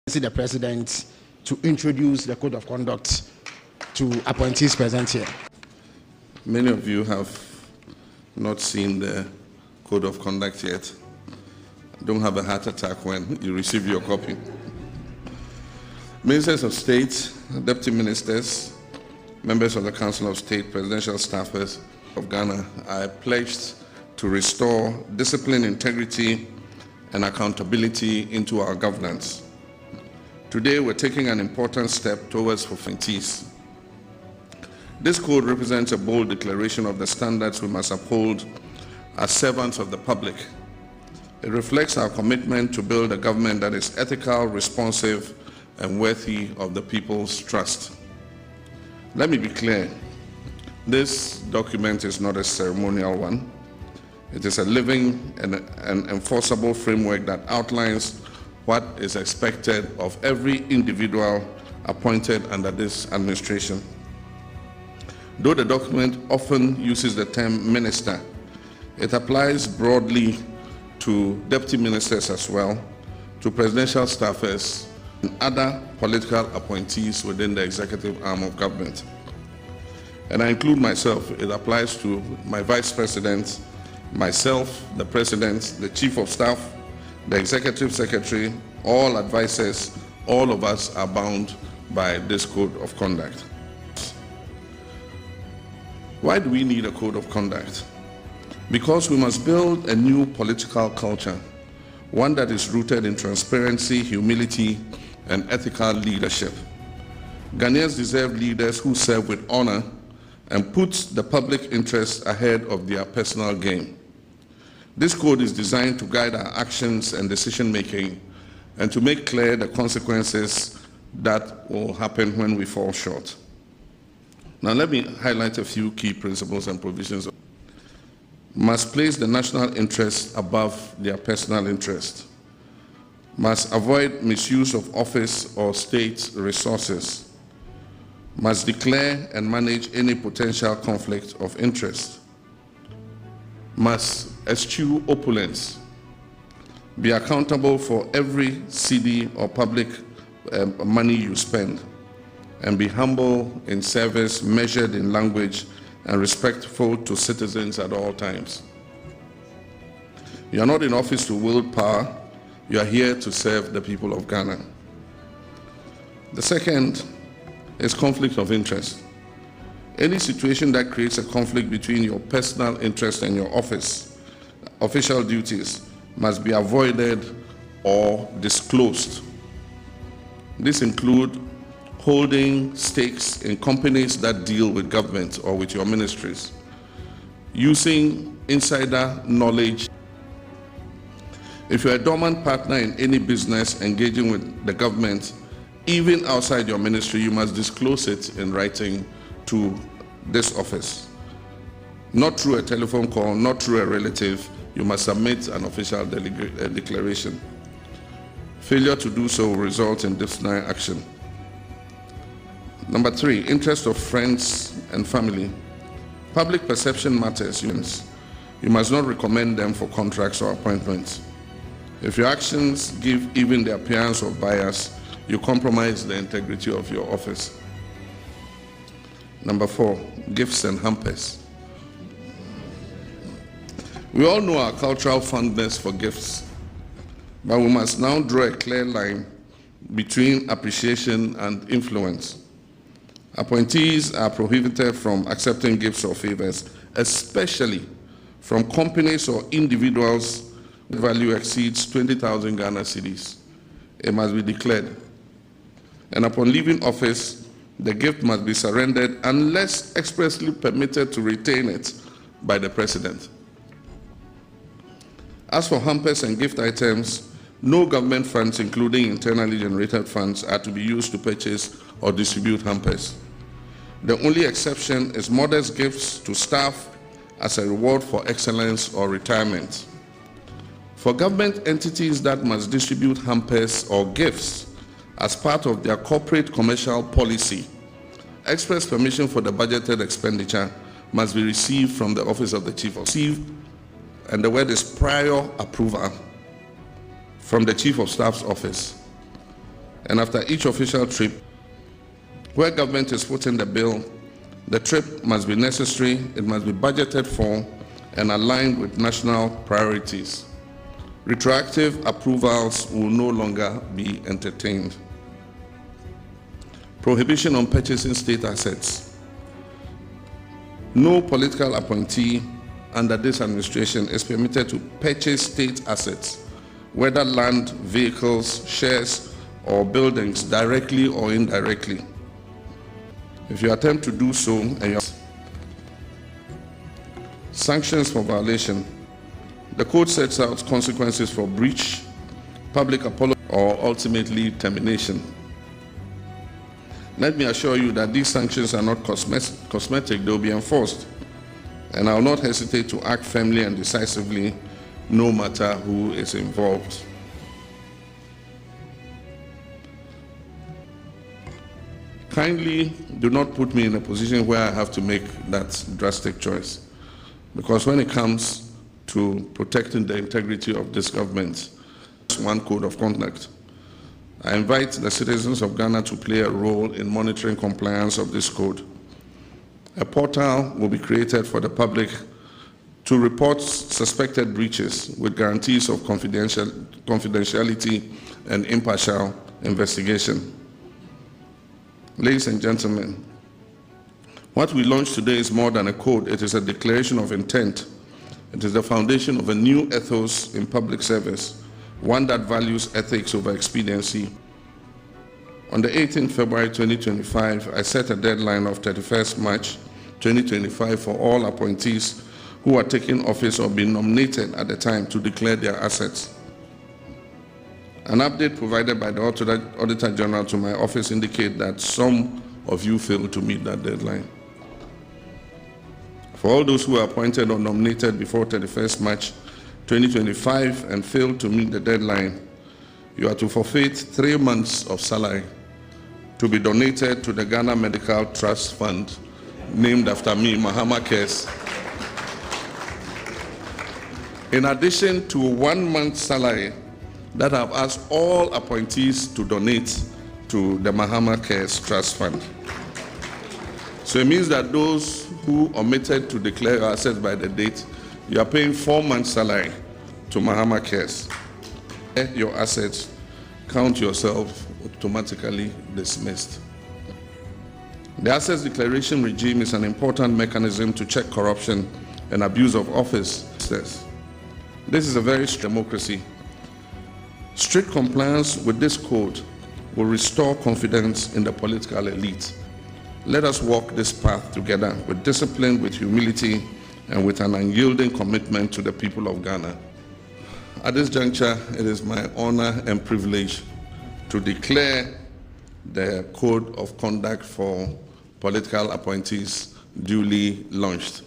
see the president to introduce the code of conduct to appointees present here. Many of you have not seen the code of conduct yet. Don't have a heart attack when you receive your copy. Ministers of State, Deputy Ministers, members of the Council of State, presidential staffers of Ghana are pledged to restore discipline, integrity, and accountability into our governance. Today, we're taking an important step towards appointees. This code represents a bold declaration of the standards we must uphold as servants of the public. It reflects our commitment to build a government that is ethical, responsive, and worthy of the people's trust. Let me be clear. This document is not a ceremonial one. It is a living and enforceable framework that outlines what is expected of every individual appointed under this administration. Though the document often uses the term minister, it applies broadly to deputy ministers as well, to presidential staffers, and other political appointees within the executive arm of government. And I include myself. It applies to my vice president, myself, the president, the chief of staff, the executive secretary, all advisors. All of us are bound by this code of conduct. Why do we need a code of conduct? Because we must build a new political culture, one that is rooted in transparency, humility, and ethical leadership. Ghanaians deserve leaders who serve with honor and put the public interest ahead of their personal gain. This code is designed to guide our actions and decision-making and to make clear the consequences that will happen when we fall short. Now let me highlight a few key principles and provisions. Must place the national interest above their personal interest. Must avoid misuse of office or state resources. Must declare and manage any potential conflict of interest. Must eschew opulence. Be accountable for every cedi or public money you spend. And be humble in service, measured in language, and respectful to citizens at all times. You are not in office to wield power. You are here to serve the people of Ghana. The second is conflict of interest. Any situation that creates a conflict between your personal interest and your official duties must be avoided or disclosed. This includes holding stakes in companies that deal with government or with your ministries, using insider knowledge. If you're a dormant partner in any business engaging with the government, even outside your ministry, you must disclose it in writing to this office. Not through a telephone call, not through a relative. You must submit an official declaration. Failure to do so will result in disciplinary action. Number 3, interest of friends and family. Public perception matters. You must not recommend them for contracts or appointments. If your actions give even the appearance of bias, you compromise the integrity of your office. Number 4, gifts and hampers. We all know our cultural fondness for gifts, but we must now draw a clear line between appreciation and influence. Appointees are prohibited from accepting gifts or favors, especially from companies or individuals whose value exceeds 20,000 Ghana cedis. It must be declared. And upon leaving office, the gift must be surrendered unless expressly permitted to retain it by the president. As for hampers and gift items, no government funds, including internally generated funds, are to be used to purchase or distribute hampers. The only exception is modest gifts to staff as a reward for excellence or retirement. For government entities that must distribute hampers or gifts as part of their corporate commercial policy, express permission for the budgeted expenditure must be received from the Office of the Chief of Staff, and the word is prior approval from the Chief of Staff's office. and after each official trip, where government is footing the bill, the trip must be necessary, it must be budgeted for, and aligned with national priorities. Retroactive approvals will no longer be entertained. Prohibition on purchasing state assets. No political appointee under this administration is permitted to purchase state assets, whether land, vehicles, shares, or buildings, directly or indirectly. If you attempt to do so, sanctions for violation. The code sets out consequences for breach, public apology, or ultimately termination. Let me assure you that these sanctions are not cosmetic, they will be enforced. And I will not hesitate to act firmly and decisively, no matter who is involved. Kindly do not put me in a position where I have to make that drastic choice. Because when it comes to protecting the integrity of this government, one code of conduct. I invite the citizens of Ghana to play a role in monitoring compliance of this code. A portal will be created for the public to report suspected breaches with guarantees of confidentiality and impartial investigation. Ladies and gentlemen, what we launched today is more than a code. It is a declaration of intent. It is the foundation of a new ethos in public service, one that values ethics over expediency. On the 18th February 2025, I set a deadline of 31st March 2025 for all appointees who are taking office or being nominated at the time to declare their assets. An update provided by the Auditor General to my office indicates that some of you failed to meet that deadline. For all those who are appointed or nominated before 31st March 2025 and failed to meet the deadline, you are to forfeit 3 months of salary to be donated to the Ghana Medical Trust Fund, named after me, Mahama Cares. In addition to 1 month's salary that I've asked all appointees to donate to the Mahama Cares Trust Fund. So it means that those who omitted to declare your assets by the date, you are paying 4 months' salary to Mahama Cares. Your assets, count yourself automatically dismissed. The assets declaration regime is an important mechanism to check corruption and abuse of office. This is a very strict democracy. Strict compliance with this code will restore confidence in the political elite. Let us walk this path together with discipline, with humility, and with an unyielding commitment to the people of Ghana. At this juncture, it is my honor and privilege to declare the Code of Conduct for Political Appointees duly launched.